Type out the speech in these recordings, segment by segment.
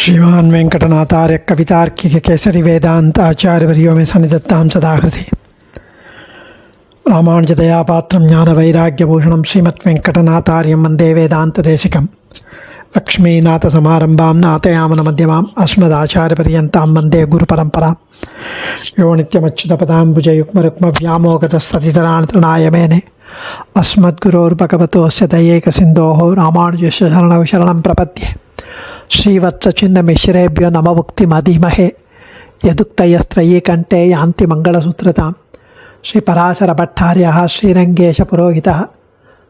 श्रीमान वेंकटनाथार्य कवितार्किक केसरी वेदांत आचार्यवर्यो में सन्निधत्तां सदाहृति रामानुजदयापात्रं ज्ञानवैराग्यभूषणं श्रीमद्वेंकटनाथार्यं वन्दे वेदान्तदेशिकं लक्ष्मीनाथसमारम्भां नाथयामनमध्यमाम् अस्मदाचार्यपर्यन्तां वन्दे गुरुपरम्परां यो नित्यमच्युतपदाम्बुजयुग्मरुक्मव्यामोगतस्तदितराणि तृणाय मेने अस्मद्गुरोर्भगवतोऽस्य दयैकसिन्धोः रामानुजस्य शरणौ शरणं प्रपद्ये श्रीवत्सचिन्नमिश्रेभ्यो नममुक्तिमधीमहे यदुक्तयस्त्रयी कंठे यान्ति मंगलसूत्रतां श्रीपराशरभट्टार्यः श्रीरङ्गेशपुरोहितः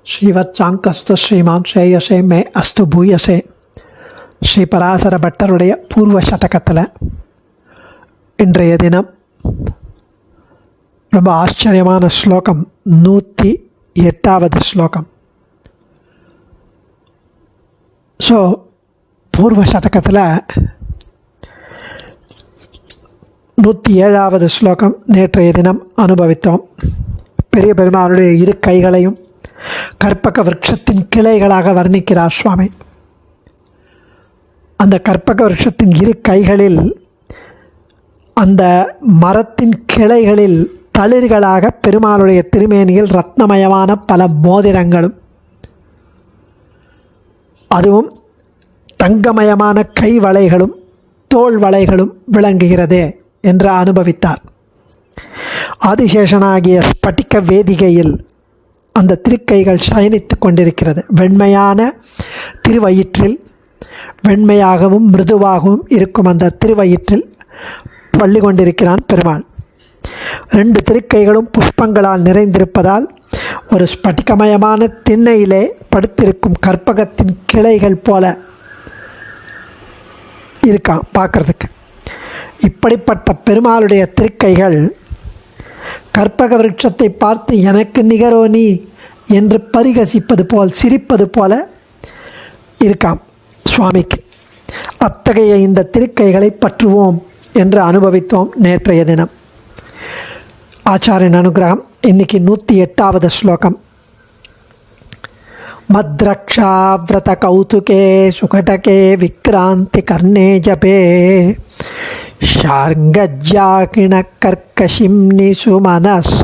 श्रीवत्साङ्कसुतः श्रीमान् श्रेयसे मे अस्तु भूयसे ஸ்ரீபராசரபட்டருடைய பூர்வ சதகத்தில் இன்றைய தினம் ரொம்ப ஆச்சரியமான ஸ்லோகம் 108வது ஸ்லோகம். ஸோ பூர்வ சதகத்தில் 107வது ஸ்லோகம் நேற்றைய தினம் அனுபவித்தோம். பெரிய பெருமாளுடைய இரு கைகளையும் கற்பக விருட்சத்தின் கிளைகளாக வர்ணிக்கிறார் சுவாமி. அந்த கற்பக விருட்சத்தின் இரு கைகளில் அந்த மரத்தின் கிளைகளில் தளிர்களாக பெருமாளுடைய திருமேனியில் ரத்னமயமான பல மோதிரங்களும் அதுவும் தங்கமயமான கை வளைகளும் தோள் வளைகளும் விளங்குகிறது என்று அனுபவித்தார். ஆதிசேஷனாகிய ஸ்பட்டிக வேதிகையில் அந்த திருக்கைகள் சயனித்து கொண்டிருக்கிறது. வெண்மையான திருவயிற்றில் வெண்மையாகவும் மிருதுவாகவும் இருக்கும் அந்த திருவயிற்றில் பள்ளி கொண்டிருக்கிறான் பெருமாள். 2 திருக்கைகளும் புஷ்பங்களால் நிறைந்திருப்பதால் ஒரு ஸ்பட்டிகமயமான திண்ணையிலே படுத்திருக்கும் கற்பகத்தின் கிளைகள் போல இருக்கான் பார்க்கறதுக்கு. இப்படிப்பட்ட பெருமாளுடைய திருக்கைகள் கற்பக விருட்சத்தை பார்த்து எனக்கு நிகரோ நீ என்று பரிகசிப்பது போல் சிரிப்பது போல இருக்காம் சுவாமிக்கு. அத்தகைய இந்த திருக்கைகளை பற்றுவோம் என்று அனுபவித்தோம் நேற்றைய தினம். ஆச்சாரியன் அனுகிரகம். இன்னைக்கு 108வது ஸ்லோகம். மத்ரக்ஷாவ்ரத கௌதுகே சுகடகே விக்ராந்தி கர்ணே ஜபே ஷார்ங்கஜ்ஜாகிண கர்க்கஷிம்னி சுமனஸ்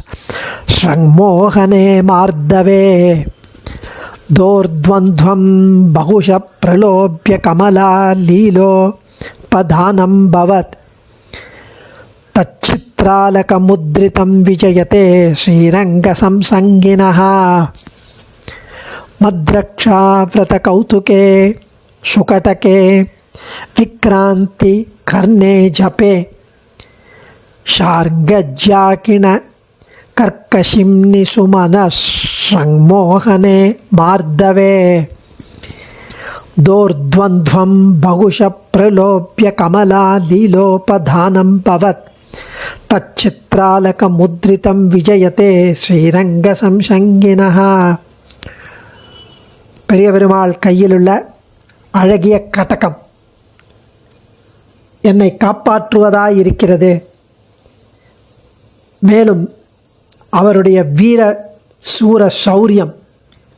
ஸ்ரங்மோகனே மார்தவே தோர்த்வந்த்வம் பகுஷ பிரலோபிய கமலா லீலோ பதானம் பவத் தச்சித்ராலகமுத்ரிதம் விஜயதே ஸ்ரீரங்கசம்சங்கினः. மத்ரக்ஷாவ்ரத கௌதுகே சுகடகே விக்ராந்தி கர்ணே ஜபே ஷார்ங்கஜ்ஜாகிண கர்க்கஷிம்னி சுமனஸ் ஸ்ரங்மோகனே மார்தவே தோர்த்வந்த்வம் பகுஷ பிரலோபிய கமலா லீலோபதானம் பவத் தச்சித்ராலகமுத்ரிதம் விஜயதே ஸ்ரீரங்கசம்சங்கினः. பெரிய பெருமாள் கையிலுள்ள அழகிய கடகம் என்னை காப்பாற்றுவதாயிருக்கிறது. மேலும் அவருடைய வீர சூர சௌரியம்,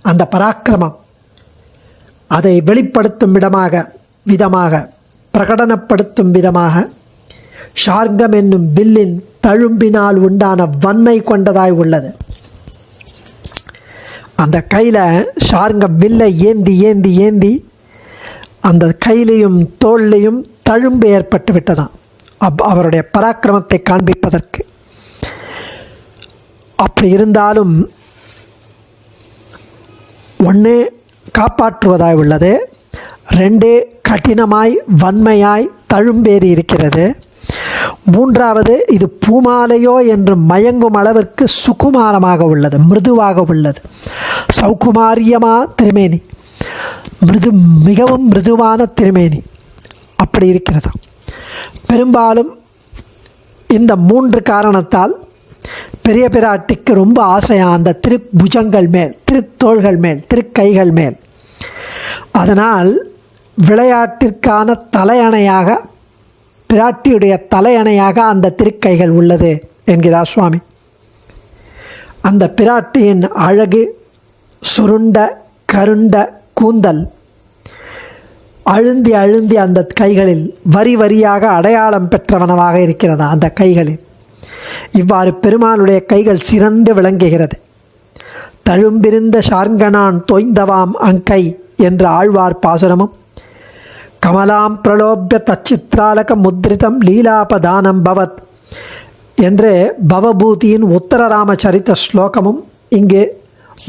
அந்த பராக்கிரமம், அதை வெளிப்படுத்தும் விதமாக பிரகடனப்படுத்தும் விதமாக ஷார்ங்கம் என்னும் வில்லின் தழும்பினால் உண்டான வன்மை கொண்டதாய் உள்ளது. அந்த கையில் ஷார்ங்கம் வில்லை ஏந்தி ஏந்தி ஏந்தி அந்த கையிலையும் தோல்லையும் தழும்பு ஏற்பட்டு விட்டதாம் அவருடைய பராக்கிரமத்தை காண்பிப்பதற்கு. அப்படி இருந்தாலும் ஒன்று காப்பாற்றுவதாய் உள்ளது, 2 கடினமாய் வன்மையாய் தழும்பேறி இருக்கிறது, 3வது இது பூமாலையோ என்று மயங்கும் அளவிற்கு சுகுமாரமாக உள்ளது, மிருதுவாக உள்ளது. சௌகுமாரியமா திருமேனி, மிகவும் மிருதுவான திருமேனி அப்படி இருக்கிறது. பெரும்பாலும் இந்த 3 காரணத்தால் பெரிய பிராட்டிக்கு ரொம்ப ஆசையாக அந்த திருபுஜங்கள் மேல், திருத்தோள்கள் மேல், திருக்கைகள் மேல். அதனால் விளையாட்டிற்கான தலையணையாக, பிராட்டியுடைய தலையணையாக அந்த திருக்கைகள் உள்ளது என்கிறார் சுவாமி. அந்த பிராட்டியின் அழகு, சுருண்ட கருண்ட கூந்தல், அழுந்தி அழுந்தி அந்த கைகளில் வரி வரியாக அடையாளம் பெற்றவனவாக இருக்கிறதா அந்த கைகளில். இவ்வாறு பெருமாளுடைய கைகள் சிறந்து விளங்குகிறது. தழும்பிருந்த ஷார்ங்கனான் தோய்ந்தவாம் அங்கை என்ற ஆழ்வார் பாசுரமும், கமலாம் பிரலோபிய தச்சித்ராலக முத்ரிதம் லீலாபதானம் பவத் என்று பவபூதியின் உத்தரராம சரித்த ஸ்லோகமும் இங்கு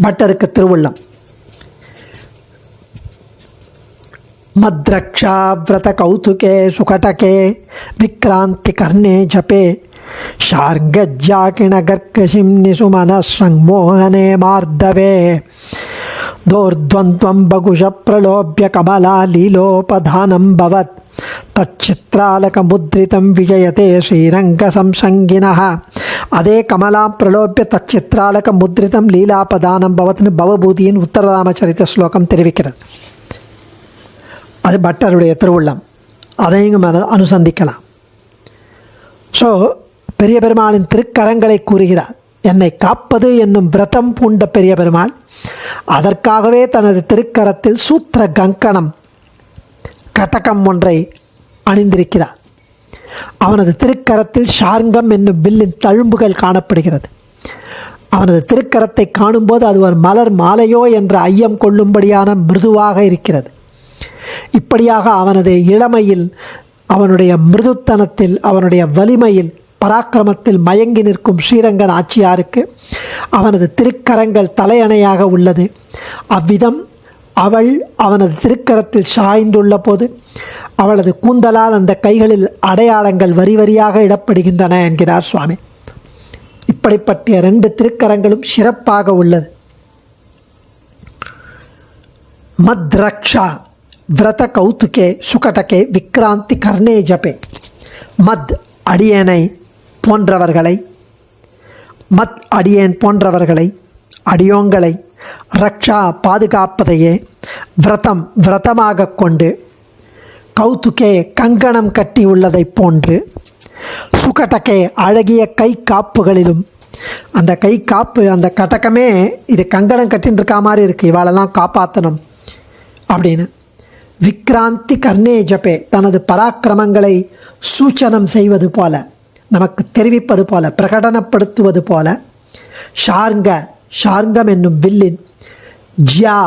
பட்டருக்கு திருவுள்ளம். மத்ரக்ஷா விரத கௌதுகே சுகடகே விக்ராந்தி கர்ணே ஜபே ஷார்ங்கஜ்ஜாகிண கர்க்கசிம் நிசுமன சங்மோகனே மார்தவே தோர்த்வந்த்வம் பகுஷ பிரலோபிய கமலா லீலோபதானம் பவத் தச்சித்ராலக முத்ரிதம் விஜயதே ஸ்ரீரங்க சம்சங்கினஹ. அதே கமலா பிரலோபிய தச்சித்ராலக முத்ரிதம் லீலாபதானம் பவத்னு பவபூதியின் உத்தரராமச்சரித்த ஸ்லோகம் தெரிவிக்கிறது. அது பட்டருடைய திருவுள்ளம். அதையும் அனுசந்திக்கலாம். ஸோ பெரிய பெருமாளின் திருக்கரங்களை கூறுகிறார். என்னை காப்பது என்னும் விரதம் பூண்ட பெரிய பெருமாள் அதற்காகவே தனது திருக்கரத்தில் சூத்திர கங்கணம் கட்டகம் ஒன்றை அணிந்திருக்கிறார். அவனது திருக்கரத்தில் ஷார்ங்கம் என்னும் வில்லின் தழும்புகள் காணப்படுகிறது. அவனது திருக்கரத்தை காணும்போது அது ஒரு மலர் மாலையோ என்ற ஐயம் கொள்ளும்படியான மிருதுவாக இருக்கிறது. இப்படியாக அவனது இளமையில், அவனுடைய மிருதுத்தனத்தில், அவனுடைய வலிமையில், பராக்கிரமத்தில் மயங்கி நிற்கும் ஸ்ரீரங்க நாச்சியாருக்கு அவனது திருக்கரங்கள் தலையணையாக உள்ளது. அவ்விதம் அவள் அவனது திருக்கரத்தில் சாய்ந்துள்ள போது அவளது கூந்தலால் அந்த கைகளில் அடையாளங்கள் வரி வரியாக இடப்படுகின்றன என்கிறார் சுவாமி. இப்படிப்பட்ட 2 திருக்கரங்களும் சிறப்பாக உள்ளது. மத்ரக்ஷா விரத கௌதுகே சுகடகே விக்ராந்தி கர்ணே ஜபே. மத் அடியேனை போன்றவர்களை, மத் அடியேன் போன்றவர்களை, அடியோங்களை, ரக்ஷா பாதுகாப்பதையே, விரதம் விரதமாக கொண்டு, கௌதுகே கங்கணம் கட்டி உள்ளதைப் போன்று, சுகடகே அழகிய கை காப்புகளிலும், அந்த கை காப்பு அந்த கட்டகமே இது கங்கணம் கட்டின்னு இருக்கா மாதிரி இருக்குது, இவாளெல்லாம் காப்பாற்றணும் அப்படின்னு. விக்ராந்தி கர்ணே ஜபே தனது பராக்கிரமங்களை சூச்சனம் செய்வது போல, நமக்கு தெரிவிப்பது போல, பிரகடனப்படுத்துவது போல, ஷார்ங்கம் என்னும் வில்லின் ஜியா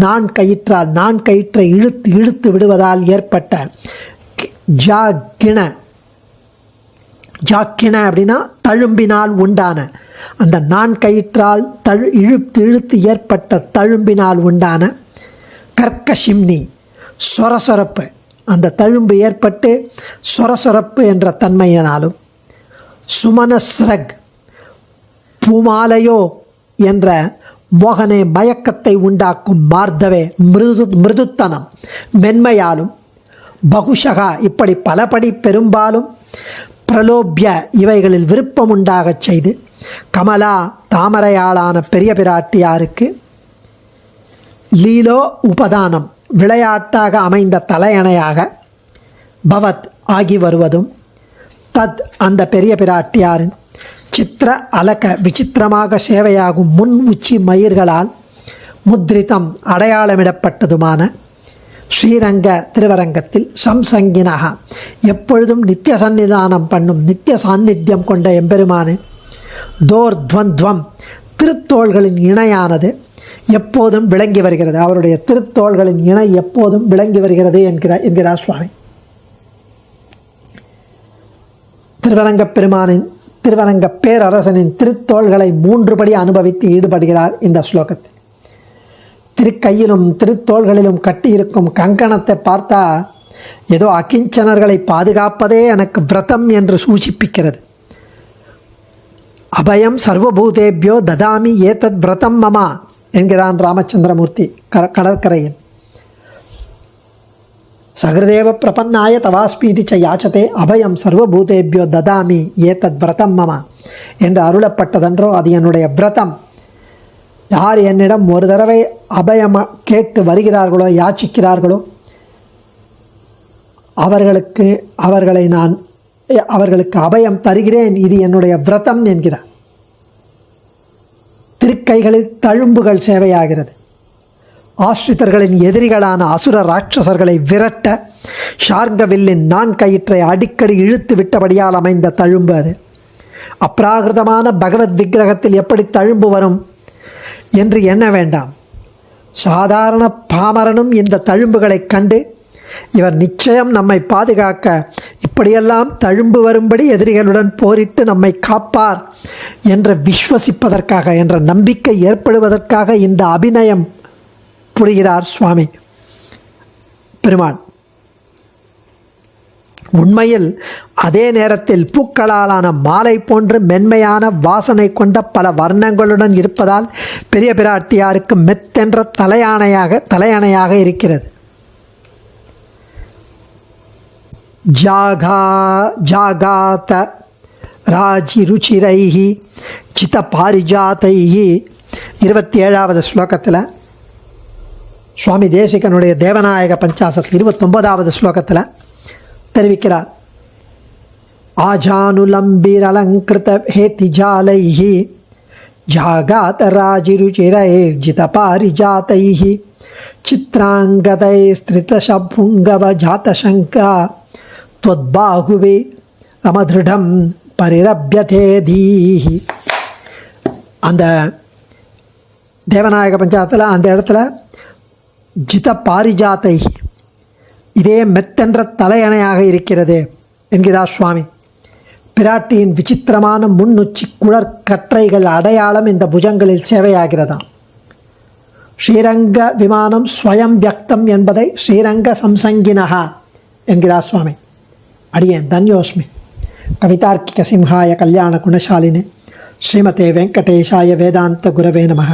நான் கயிற்றால், நான் கயிற்றை இழுத்து இழுத்து விடுவதால் ஏற்பட்ட ஜாக்கின அப்படின்னா தழும்பினால் உண்டான, அந்த நான் கயிற்றால் இழுத்து இழுத்து ஏற்பட்ட தழும்பினால் உண்டான கர்க்கசிம்னி சொரசொரப்பு, அந்த தழும்பு ஏற்பட்டு சொரசொரப்பு என்ற தன்மையினாலும், சுமனஸ்ரக் பூமாலையோ என்ற மோகனே மயக்கத்தை உண்டாக்கும் மார்தவே மிருதுத்தனம் மென்மையாலும், பகுஷகா இப்படி பலபடி பெரும்பாலும், பிரலோபிய இவைகளில் விருப்பம் உண்டாகச் செய்து, கமலா தாமரையாளான பெரிய பிராட்டியாருக்கு லீலோ உபதானம் விளையாட்டாக அமைந்த தலையணையாக பவத் ஆகி வருவதும், தத் அந்த பெரிய பிராட்டியாரின் சித்திர அலக விசித்திரமாக சேவையாகும் முன் உச்சி மயிர்களால் முத்ரிதம் அடையாளமிடப்பட்டதுமான ஸ்ரீரங்க திருவரங்கத்தில் சம்சங்கினகா எப்பொழுதும் நித்திய சந்நிதானம் பண்ணும் நித்திய சாநித்தியம் கொண்ட எம்பெருமானின் தோர்த்வந்த்வம் திருத்தோள்களின் இணையானது எப்போதும் விளங்கி வருகிறது. அவருடைய திருத்தோள்களின் இணை எப்போதும் விளங்கி வருகிறது என்கிறார் சுவாமி. திருவரங்க பேரரசனின் திருத்தோள்களை 3 படி அனுபவித்து ஈடுபடுகிறார் இந்த ஸ்லோகத்தில். திருக்கையிலும் திருத்தோள்களிலும் கட்டியிருக்கும் கங்கணத்தை பார்த்தா ஏதோ அகிஞ்சனர்களை பாதுகாப்பதே எனக்கு விரதம் என்று சூச்சிப்பிக்கிறது. அபயம் சர்வபூதேபியோ ததாமி ஏதத் விரதம் மமா என்கிறான் ராமச்சந்திரமூர்த்தி கடற்கரையில். சகிருதேவ பிரபன்னாய தவாஸ்பீதி ச யாச்சதே அபயம் சர்வபூதேபியோ ததாமி ஏதத் விரதம் மமா என்று அருளப்பட்டதென்றோ அது என்னுடைய விரதம். யார் என்னிடம் ஒரு தடவை அபயம் கேட்டு வருகிறார்களோ, யாச்சிக்கிறார்களோ, அவர்களுக்கு அபயம் தருகிறேன், இது என்னுடைய விரதம் என்கிறார். திருக்கைகளில் தழும்புகள் சேவையாகிறது. ஆஸ்ரிதர்களின் எதிரிகளான அசுர ராட்சசர்களை விரட்ட ஷார்ங்கவில்லின் 4 கயிற்றை அடிக்கடி இழுத்து விட்டபடியால் அமைந்த தழும்பு அது. அப்ராகிருதமான பகவத் விக்கிரகத்தில் எப்படி தழும்பு வரும் என்று எண்ண வேண்டாம். சாதாரண பாமரனும் இந்த தழும்புகளை கண்டு இவர் நிச்சயம் நம்மை பாதுகாக்க இப்படியெல்லாம் தழும்பு வரும்படி எதிரிகளுடன் போரிட்டு நம்மை காப்பார் என்று விஸ்வசிப்பதற்காக, என்ற நம்பிக்கை ஏற்படுவதற்காக இந்த அபிநயம் புரிகிறார் சுவாமி பெருமாள். உண்மையில் அதே நேரத்தில் பூக்களாலான மாலை போன்று மென்மையான வாசனை கொண்ட பல வர்ணங்களுடன் இருப்பதால் பெரிய பிராட்டியாருக்கு மெத்தென்ற தலையணையாக இருக்கிறது. ஜாகாத ராஜிருச்சிரைஹி சித பாரிஜாதைஹி 27வது ஸ்லோகத்தில் சுவாமி தேசிகனுடைய தேவநாயக பஞ்சாசத்தில் 29வது ஸ்லோகத்தில் தெரிவிக்கிறார். ஆஜானுலம்பிரலங்கிருத ஹேதிஜாலைஹி ஜாகாத ராஜிருச்சிரைர்ஜித பாரிஜாதைஹி சித்ராங்கதை ஸ்திரிதசபுங்கவ ஜாதசங்கா त्वद्बाहुवे रमदृढं परिरभ्यते धीहि. அந்த தேவநாயக பஞ்சாயத்தில் அந்த இடத்துல ஜித பாரிஜாத்தை இதே மெத்தென்ற தலையணையாக இருக்கிறது என்கிறார் சுவாமி. பிராட்டியின் விசித்திரமான முன்னுச்சி குழற்கற்றைகள் அடையாளம் இந்த புஜங்களில் சேவையாகிறதாம். ஸ்ரீரங்க விமானம் ஸ்வயம் வியக்தம் என்பதை ஸ்ரீரங்க சம்சங்கினஹா என்கிறார் சுவாமி. அடியேன் தன்யோஸ்மி. கவிதார்க்கிக சிம்ஹாய கல்யாண குணசாலினே ஸ்ரீமதே வெங்கடேஷாய வேதாந்த குரவே நமஹ.